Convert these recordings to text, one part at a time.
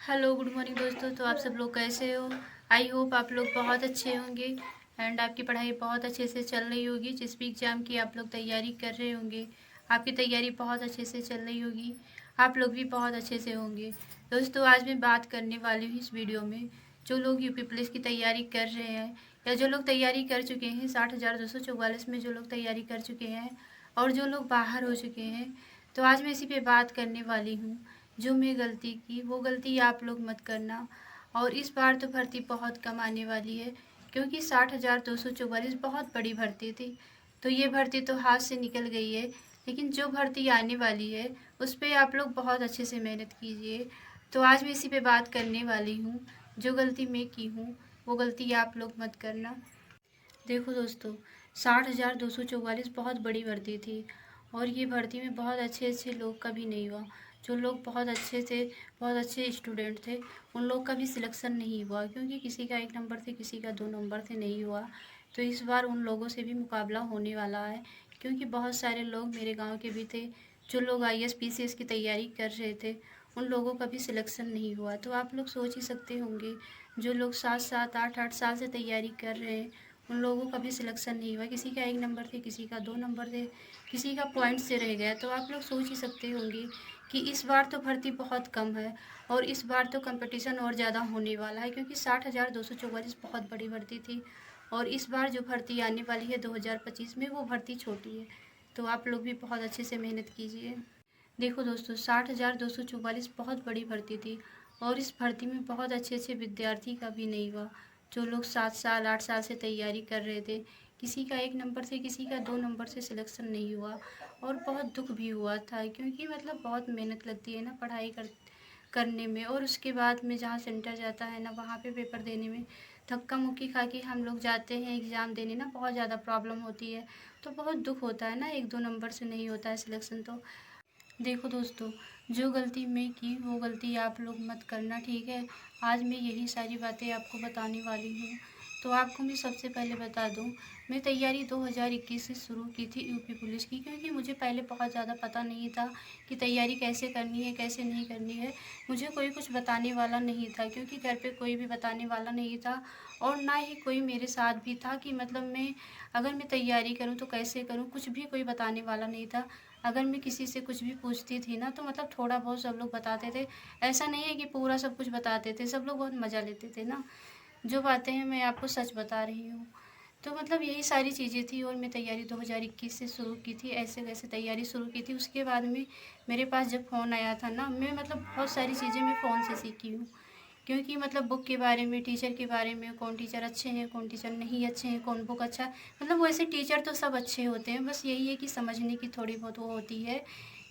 Hello good morning दोस्तों। तो आप सब लोग कैसे हो? आई होप आप लोग बहुत अच्छे होंगे एंड आपकी पढ़ाई बहुत अच्छे से चल रही होगी। जिस भी एग्ज़ाम की आप लोग तैयारी कर रहे होंगे, आपकी तैयारी बहुत अच्छे से चल रही होगी। आप लोग भी बहुत अच्छे से होंगे। दोस्तों, आज मैं बात करने वाली हूँ इस वीडियो में, जो लोग यूपी पुलिस की तैयारी कर रहे हैं या जो लोग तैयारी कर चुके हैं 60,244 में, जो लोग तैयारी कर चुके हैं और जो लोग बाहर हो चुके हैं। तो आज मैं इसी पे बात करने वाली हूँ। जो मैं गलती की वो गलती आप लोग मत करना। और इस बार तो भर्ती बहुत कम आने वाली है, क्योंकि 60,244 बहुत बड़ी भर्ती थी। तो ये भर्ती तो हाथ से निकल गई है, लेकिन जो भर्ती आने वाली है उस पर आप लोग बहुत अच्छे से मेहनत कीजिए। तो आज मैं इसी पे बात करने वाली हूँ। जो गलती मैं की हूँ वो गलती आप लोग मत करना। देखो दोस्तों, 60,244 बहुत बड़ी भर्ती थी और ये भर्ती में बहुत अच्छे अच्छे लोग का भी नहीं हुआ। जो लोग बहुत अच्छे थे, बहुत अच्छे स्टूडेंट थे, उन लोग का भी सिलेक्शन नहीं हुआ, क्योंकि किसी का 1 नंबर थे, किसी का 2 नंबर थे, नहीं हुआ। तो इस बार उन लोगों से भी मुकाबला होने वाला है, क्योंकि बहुत सारे लोग मेरे गाँव के भी थे, जो लोग IAS PCS की तैयारी कर रहे थे, उन लोगों का भी सिलेक्शन नहीं हुआ। तो आप लोग सोच ही सकते होंगे, जो लोग 7-7, 8-8 साल से तैयारी कर रहे हैं, उन लोगों का भी सिलेक्शन नहीं हुआ। किसी का 1 नंबर थे, किसी का 2 नंबर थे, किसी का पॉइंट से रह गया। तो आप लोग सोच ही सकते होंगे कि इस बार तो भर्ती बहुत कम है और इस बार तो कंपटीशन और ज़्यादा होने वाला है, क्योंकि 60,244 बहुत बड़ी भर्ती थी और इस बार जो भर्ती आने वाली है 2025 में, वो भर्ती छोटी है। तो आप लोग भी बहुत अच्छे से मेहनत कीजिए। देखो दोस्तों, 60,244 बहुत बड़ी भर्ती थी और इस भर्ती में बहुत अच्छे अच्छे विद्यार्थी का भी नहीं हुआ। जो लोग 7 साल 8 साल से तैयारी कर रहे थे, किसी का 1 नंबर से, किसी का 2 नंबर से सिलेक्शन नहीं हुआ और बहुत दुख भी हुआ था, क्योंकि मतलब बहुत मेहनत लगती है ना पढ़ाई करने में, और उसके बाद में जहाँ सेंटर जाता है ना, वहाँ पे पेपर देने में धक्का मुक्की खा के हम लोग जाते हैं एग्ज़ाम देने ना, बहुत ज़्यादा प्रॉब्लम होती है। तो बहुत दुख होता है ना, 1-2 नंबर से नहीं होता है सिलेक्शन। तो देखो दोस्तों, जो गलती मैं की वो गलती आप लोग मत करना, ठीक है। आज मैं यही सारी बातें आपको बताने वाली हूँ। तो आपको मैं सबसे पहले बता दूँ, मैं तैयारी 2021 से शुरू की थी यूपी पुलिस की, क्योंकि मुझे पहले बहुत ज़्यादा पता नहीं था कि तैयारी कैसे करनी है, कैसे नहीं करनी है। मुझे कोई कुछ बताने वाला नहीं था, क्योंकि घर पे कोई भी बताने वाला नहीं था और ना ही कोई मेरे साथ भी था कि मतलब मैं अगर मैं तैयारी करूँ तो कैसे करूँ, कुछ भी कोई बताने वाला नहीं था। अगर मैं किसी से कुछ भी पूछती थी ना, तो मतलब थोड़ा बहुत सब लोग बताते थे। ऐसा नहीं है कि पूरा सब कुछ बताते थे, सब लोग बहुत मज़ा लेते थे ना। जो बातें हैं मैं आपको सच बता रही हूँ। तो मतलब यही सारी चीज़ें थी और मैं तैयारी 2021 से शुरू की थी, ऐसे वैसे तैयारी शुरू की थी। उसके बाद में मेरे पास जब फ़ोन आया था ना, मैं मतलब बहुत सारी चीज़ें मैं फ़ोन से सीखी हूँ, क्योंकि मतलब बुक के बारे में, टीचर के बारे में, कौन टीचर अच्छे हैं, कौन टीचर नहीं अच्छे हैं, कौन बुक अच्छा है। मतलब वैसे टीचर तो सब अच्छे होते हैं, बस यही है कि समझने की थोड़ी बहुत वो होती है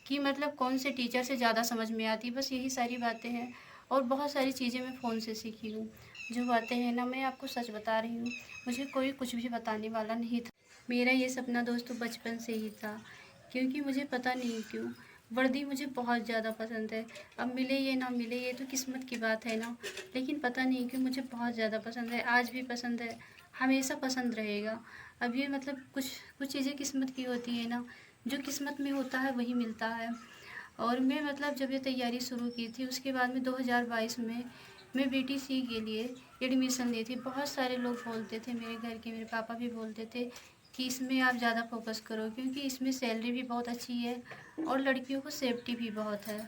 कि मतलब कौन से टीचर से ज़्यादा समझ में आती है। बस यही सारी बातें हैं और बहुत सारी चीज़ें मैं फ़ोन से सीखी हूँ। जो बातें हैं ना, मैं आपको सच बता रही हूँ, मुझे कोई कुछ भी बताने वाला नहीं था। मेरा ये सपना दोस्तों बचपन से ही था, क्योंकि मुझे पता नहीं क्यों वर्दी मुझे बहुत ज़्यादा पसंद है। अब मिले ये ना मिले, ये तो किस्मत की बात है ना, लेकिन पता नहीं क्यों मुझे बहुत ज़्यादा पसंद है। आज भी पसंद है, हमेशा पसंद रहेगा। अब ये मतलब कुछ कुछ चीज़ें किस्मत की होती है ना, जो किस्मत में होता है वही मिलता है। और मैं मतलब जब ये तैयारी शुरू की थी, उसके बाद में 2022 में मैं BTC के लिए एडमिशन ली थी। बहुत सारे लोग बोलते थे, मेरे घर के मेरे पापा भी बोलते थे कि इसमें आप ज़्यादा फोकस करो, क्योंकि इसमें सैलरी भी बहुत अच्छी है और लड़कियों को सेफ्टी भी बहुत है।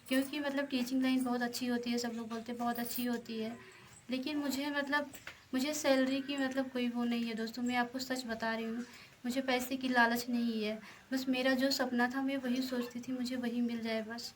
क्योंकि मतलब टीचिंग लाइन बहुत अच्छी होती है, सब लोग बोलते हैं बहुत अच्छी होती है, लेकिन मुझे मतलब मुझे सैलरी की मतलब कोई वो नहीं है दोस्तों, मैं आपको सच बता रही हूँ। मुझे पैसे की लालच नहीं है, बस मेरा जो सपना था मैं वही सोचती थी मुझे वही मिल जाए बस,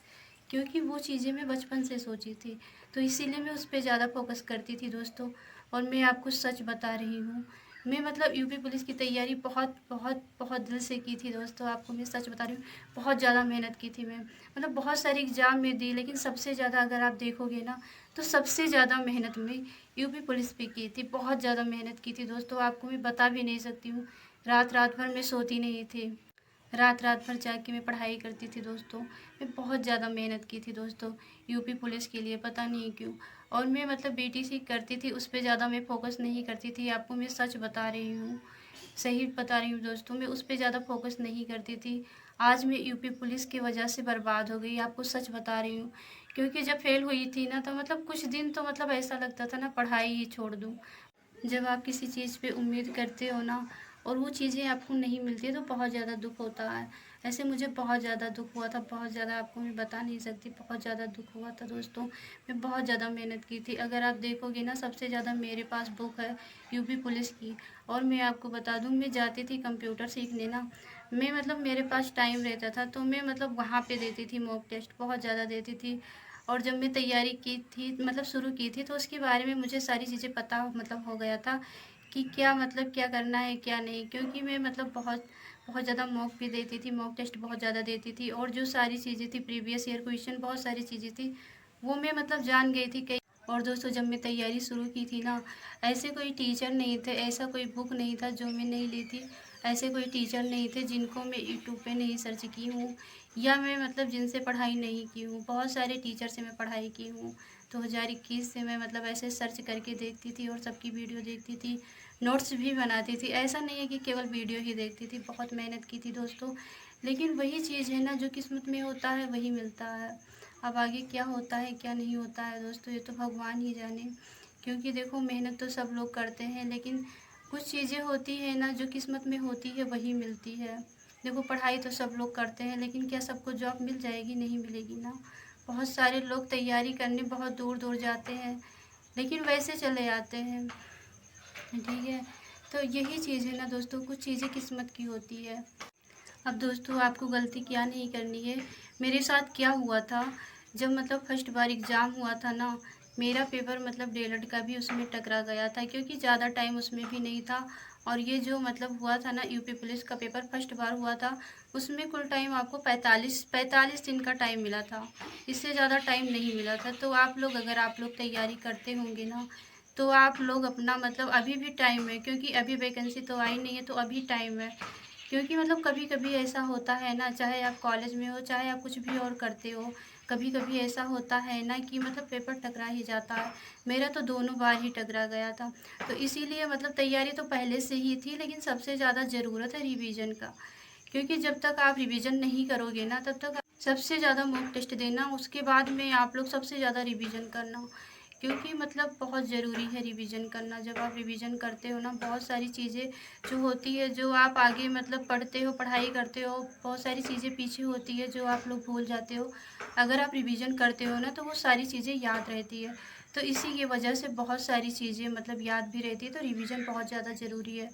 क्योंकि वो चीज़ें मैं बचपन से सोची थी। तो इसीलिए मैं उस पर ज़्यादा फोकस करती थी दोस्तों। और मैं आपको सच बता रही हूँ, मैं मतलब यूपी पुलिस की तैयारी बहुत बहुत बहुत दिल से की थी दोस्तों। आपको मैं सच बता रही हूँ, बहुत ज़्यादा मेहनत की थी मैं। मतलब बहुत सारी एग्ज़ाम में दी, लेकिन सबसे ज़्यादा अगर आप देखोगे ना, तो सबसे ज़्यादा मेहनत में यूपी पुलिस पे की थी। बहुत ज़्यादा मेहनत की थी दोस्तों, आपको मैं बता भी नहीं सकती हूँ। रात रात भर मैं सोती नहीं थी, रात रात भर जाग के मैं पढ़ाई करती थी दोस्तों। मैं बहुत ज़्यादा मेहनत की थी दोस्तों यूपी पुलिस के लिए, पता नहीं क्यों। और मैं मतलब BTC करती थी, उस पर ज़्यादा मैं फोकस नहीं करती थी। आपको मैं सच बता रही हूँ, सही बता रही हूँ दोस्तों, मैं उस पर ज़्यादा फोकस नहीं करती थी। आज मैं यूपी पुलिस की वजह से बर्बाद हो गई, आपको सच बता रही हूँ। क्योंकि जब फेल हुई थी ना तो मतलब कुछ दिन तो मतलब ऐसा लगता था ना पढ़ाई ही छोड़ दूँ। जब आप किसी चीज़ पे उम्मीद करते हो ना और वो चीज़ें आपको नहीं मिलती तो बहुत ज़्यादा दुख होता है। ऐसे मुझे बहुत ज़्यादा दुख हुआ था, बहुत ज़्यादा आपको मैं बता नहीं सकती, बहुत ज़्यादा दुख हुआ था दोस्तों। मैं बहुत ज़्यादा मेहनत की थी। अगर आप देखोगे ना सबसे ज़्यादा मेरे पास बुक है यूपी पुलिस की। और मैं आपको बता दूँ मैं जाती थी कंप्यूटर सीखने ना, मैं मतलब मेरे पास टाइम रहता था तो मैं मतलब वहाँ पे देती थी मॉक टेस्ट, बहुत ज़्यादा देती थी। और जब मैं तैयारी की थी मतलब शुरू की थी तो उसके बारे में मुझे सारी चीज़ें पता मतलब हो गया था कि क्या मतलब क्या करना है क्या नहीं, क्योंकि मैं मतलब बहुत बहुत ज़्यादा मॉक भी देती थी, मॉक टेस्ट बहुत ज़्यादा देती थी। और जो सारी चीज़ें थी प्रीवियस ईयर क्वेश्चन बहुत सारी चीज़ें थी वो मैं मतलब जान गई थी कई। और दोस्तों जब मैं तैयारी शुरू की थी ना, ऐसे कोई टीचर नहीं थे, ऐसा कोई बुक नहीं था जो मैं नहीं ली थी, ऐसे कोई टीचर नहीं थे जिनको मैं यूट्यूब पे नहीं सर्च की हूँ या मैं मतलब जिनसे पढ़ाई नहीं की हूँ। बहुत सारे टीचर से मैं पढ़ाई की हूँ। 2021 से मैं मतलब ऐसे सर्च करके देखती थी और सबकी वीडियो देखती थी, नोट्स भी बनाती थी। ऐसा नहीं है कि केवल वीडियो ही देखती थी, बहुत मेहनत की थी दोस्तों। लेकिन वही चीज़ है ना जो किस्मत में होता है वही मिलता है। अब आगे क्या होता है क्या नहीं होता है दोस्तों ये तो भगवान ही जाने। क्योंकि देखो मेहनत तो सब लोग करते हैं लेकिन कुछ चीज़ें होती हैं ना जो किस्मत में होती है वही मिलती है। देखो पढ़ाई तो सब लोग करते हैं लेकिन क्या सबको जॉब मिल जाएगी? नहीं मिलेगी ना। बहुत सारे लोग तैयारी करने बहुत दूर दूर जाते हैं लेकिन वैसे चले आते हैं, ठीक है। तो यही चीज़ है ना दोस्तों, कुछ चीज़ें किस्मत की होती है। अब दोस्तों आपको गलती क्या नहीं करनी है, मेरे साथ क्या हुआ था जब मतलब फर्स्ट बार एग्ज़ाम हुआ था ना, मेरा पेपर मतलब डीएलएड का भी उसमें टकरा गया था क्योंकि ज़्यादा टाइम उसमें भी नहीं था। और ये जो मतलब हुआ था ना यूपी पुलिस का पेपर फर्स्ट बार हुआ था, उसमें कुल टाइम आपको 45 दिन का टाइम मिला था, इससे ज़्यादा टाइम नहीं मिला था। तो आप लोग अगर आप लोग तैयारी करते होंगे ना तो आप लोग अपना मतलब अभी भी टाइम है, क्योंकि अभी वैकेंसी तो आई नहीं है तो अभी टाइम है। क्योंकि मतलब कभी कभी ऐसा होता है ना, चाहे आप कॉलेज में हो चाहे आप कुछ भी और करते हो, कभी कभी ऐसा होता है ना कि मतलब पेपर टकरा ही जाता है। मेरा तो दोनों बार ही टकरा गया था। तो इसीलिए मतलब तैयारी तो पहले से ही थी लेकिन सबसे ज़्यादा ज़रूरत है रिवीजन का। क्योंकि जब तक आप रिवीजन नहीं करोगे ना तब तक सबसे ज़्यादा मॉक टेस्ट देना, उसके बाद में आप लोग सबसे ज़्यादा रिवीजन करना। क्योंकि मतलब बहुत ज़रूरी है रिवीजन करना। जब आप रिवीजन करते हो ना बहुत सारी चीज़ें जो होती है जो आप आगे मतलब पढ़ते हो पढ़ाई करते हो, बहुत सारी चीज़ें पीछे होती है जो आप लोग भूल जाते हो। अगर आप रिवीजन करते हो ना तो वो सारी चीज़ें याद रहती है। तो इसी की वजह से बहुत सारी चीज़ें मतलब याद भी रहती है, तो रिवीजन बहुत ज़्यादा ज़रूरी है।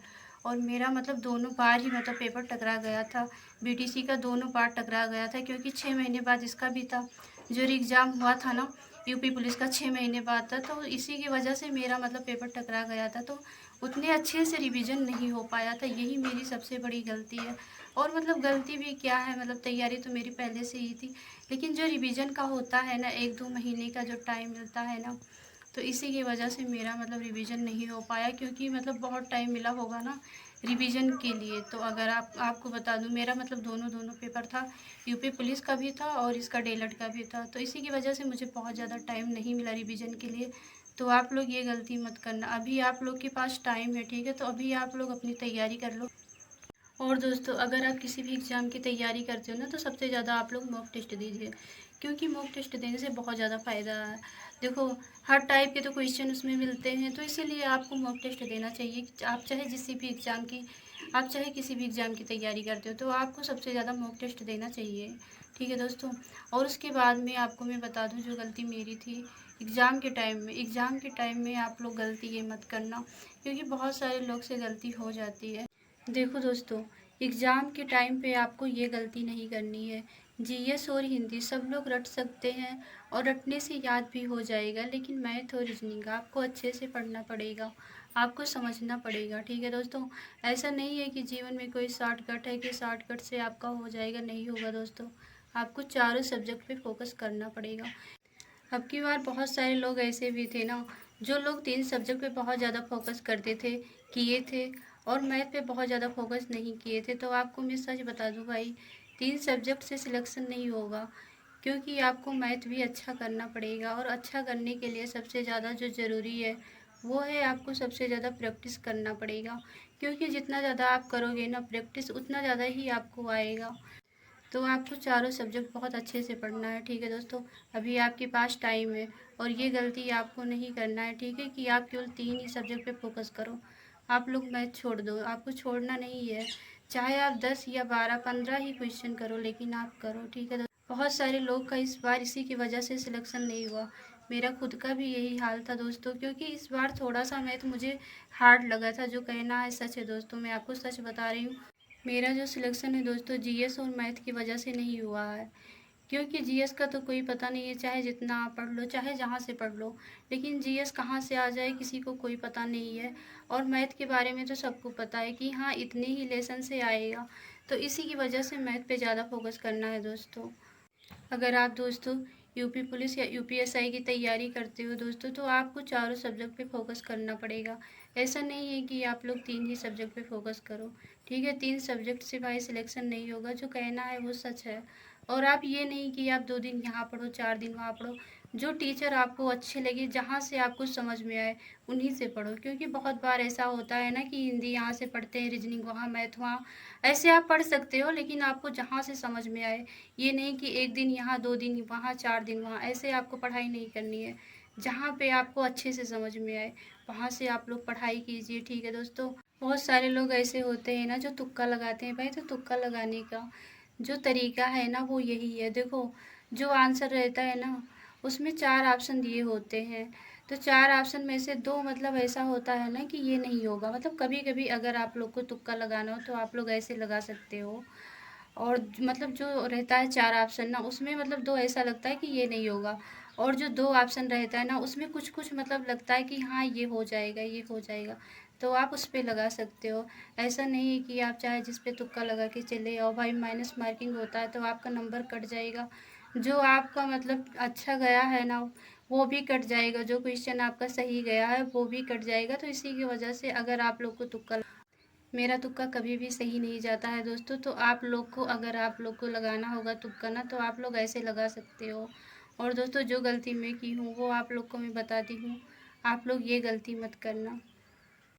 और मेरा मतलब दोनों बार ही मतलब पेपर टकरा गया था, बीटीसी का दोनों बार टकरा गया था क्योंकि 6 महीने बाद इसका भी था। जो एग्ज़ाम हुआ था ना यूपी पुलिस का 6 महीने बाद था, तो इसी की वजह से मेरा मतलब पेपर टकरा गया था। तो उतने अच्छे से रिवीजन नहीं हो पाया था, यही मेरी सबसे बड़ी गलती है। और मतलब गलती भी क्या है, मतलब तैयारी तो मेरी पहले से ही थी लेकिन जो रिवीजन का होता है ना 1-2 महीने का जो टाइम मिलता है ना, तो इसी की वजह से मेरा मतलब रिवीजन नहीं हो पाया। क्योंकि मतलब बहुत टाइम मिला होगा ना रिवीजन के लिए। तो अगर आपको बता दूं मेरा मतलब दोनों दोनों पेपर था, यूपी पुलिस का भी था और इसका डीएलएड का भी था। तो इसी की वजह से मुझे बहुत ज़्यादा टाइम नहीं मिला रिवीजन के लिए। तो आप लोग ये गलती मत करना, अभी आप लोग के पास टाइम है, ठीक है, तो अभी आप लोग अपनी तैयारी कर लो। और दोस्तों अगर आप किसी भी एग्ज़ाम की तैयारी करते हो ना तो सबसे ज़्यादा आप लोग मॉक टेस्ट दीजिए, क्योंकि मॉक टेस्ट देने से बहुत ज़्यादा फ़ायदा है। देखो हर टाइप के तो क्वेश्चन उसमें मिलते हैं, तो इसीलिए आपको मॉक टेस्ट देना चाहिए। आप चाहे किसी भी एग्ज़ाम की आप चाहे किसी भी एग्ज़ाम की तैयारी करते हो तो आपको सबसे ज़्यादा मॉक टेस्ट देना चाहिए, ठीक है दोस्तों। और उसके बाद में आपको मैं बता दूँ जो गलती मेरी थी एग्ज़ाम के टाइम में आप लोग गलती ये मत करना, क्योंकि बहुत सारे लोग से गलती हो जाती है। देखो दोस्तों एग्ज़ाम के टाइम पे आपको ये गलती नहीं करनी है। जीएस और हिंदी सब लोग रट सकते हैं और रटने से याद भी हो जाएगा, लेकिन मैथ और रीजनिंग आपको अच्छे से पढ़ना पड़ेगा, आपको समझना पड़ेगा, ठीक है दोस्तों। ऐसा नहीं है कि जीवन में कोई शॉर्टकट है कि शॉर्टकट से आपका हो जाएगा, नहीं होगा दोस्तों। आपको चारों सब्जेक्ट पे फोकस करना पड़ेगा। अब की बार बहुत सारे लोग ऐसे भी थे ना जो लोग 3 सब्जेक्ट पे बहुत ज़्यादा फोकस करते थे, किए थे, और मैथ पे बहुत ज़्यादा फोकस नहीं किए थे। तो आपको मैं सच बता दूं भाई, 3 सब्जेक्ट से सिलेक्शन नहीं होगा, क्योंकि आपको मैथ भी अच्छा करना पड़ेगा। और अच्छा करने के लिए सबसे ज़्यादा जो ज़रूरी है वो है आपको सबसे ज़्यादा प्रैक्टिस करना पड़ेगा, क्योंकि जितना ज़्यादा आप करोगे ना प्रैक्टिस उतना ज़्यादा ही आपको आएगा। तो आपको चारों सब्जेक्ट बहुत अच्छे से पढ़ना है, ठीक है दोस्तों। अभी आपके पास टाइम है और ये गलती आपको नहीं करना है, ठीक है, कि आप केवल 3 ही सब्जेक्ट पे फोकस करो। आप लोग मैथ छोड़ दो, आपको छोड़ना नहीं है। चाहे आप 10 या 12 15 ही क्वेश्चन करो, लेकिन आप करो, ठीक है दोस्तों। बहुत सारे लोग का इस बार इसी की वजह से सिलेक्शन नहीं हुआ। मेरा खुद का भी यही हाल था दोस्तों, क्योंकि इस बार थोड़ा सा मैथ मुझे हार्ड लगा था। जो कहना है सच है दोस्तों, मैं आपको सच बता रही हूँ। मेरा जो सिलेक्शन है दोस्तों, जीएस और मैथ की वजह से नहीं हुआ है। क्योंकि जीएस का तो कोई पता नहीं है, चाहे जितना आप पढ़ लो, चाहे जहाँ से पढ़ लो, लेकिन जीएस कहाँ से आ जाए किसी को कोई पता नहीं है। और मैथ के बारे में तो सबको पता है कि हाँ इतने ही लेसन से आएगा। तो इसी की वजह से मैथ पे ज़्यादा फोकस करना है दोस्तों। अगर आप दोस्तों यूपी पुलिस या यूपीएसआई की तैयारी करते हो दोस्तों, तो आपको चारों सब्जेक्ट पे फोकस करना पड़ेगा। ऐसा नहीं है कि आप लोग 3 ही सब्जेक्ट पे फोकस करो, ठीक है। 3 सब्जेक्ट से भाई सिलेक्शन नहीं होगा, जो कहना है वो सच है। और आप ये नहीं कि आप 2 दिन यहाँ पढ़ो 4 दिन वहाँ पढ़ो। जो टीचर आपको अच्छे लगे, जहाँ से आपको समझ में आए, उन्हीं से पढ़ो। क्योंकि बहुत बार ऐसा होता है ना कि हिंदी यहाँ से पढ़ते हैं, रीजनिंग वहाँ, मैथ वहाँ, ऐसे आप पढ़ सकते हो, लेकिन आपको जहाँ से समझ में आए। ये नहीं कि 1 दिन यहाँ 2 दिन वहाँ 4 दिन वहाँ, ऐसे आपको पढ़ाई नहीं करनी है। जहाँ पे आपको अच्छे से समझ में आए, वहाँ से आप लोग पढ़ाई कीजिए, ठीक है दोस्तों। बहुत सारे लोग ऐसे होते हैं ना जो तुक्का लगाते हैं। भाई तो तुक्का लगाने का जो तरीका है ना वो यही है। देखो, जो आंसर रहता है ना उसमें 4 ऑप्शन दिए होते हैं। तो 4 ऑप्शन में से 2 मतलब ऐसा होता है ना कि ये नहीं होगा। मतलब कभी कभी अगर आप लोग को तुक्का लगाना हो तो आप लोग ऐसे लगा सकते हो। और मतलब जो रहता है 4 ऑप्शन ना, उसमें मतलब 2 ऐसा लगता है कि ये नहीं होगा। और जो 2 ऑप्शन रहता है ना, उसमें कुछ कुछ मतलब लगता है कि हाँ ये हो जाएगा, ये हो जाएगा। तो आप उस पे लगा सकते हो। ऐसा नहीं है कि आप चाहे जिस पे तुक्का लगा के चले आओ। भाई माइनस मार्किंग होता है तो आपका नंबर कट जाएगा। जो आपका मतलब अच्छा गया है ना, वो भी कट जाएगा। जो क्वेश्चन आपका सही गया है वो भी कट जाएगा। तो इसी की वजह से अगर आप लोग को तुक्का, मेरा तुक्का कभी भी सही नहीं जाता है दोस्तों। तो आप लोग को, अगर आप लोग को लगाना होगा तुक्का ना, तो आप लोग ऐसे लगा सकते हो। और दोस्तों जो गलती मैं की हूँ वो आप लोग को मैं बताती हूँ, आप लोग ये गलती मत करना।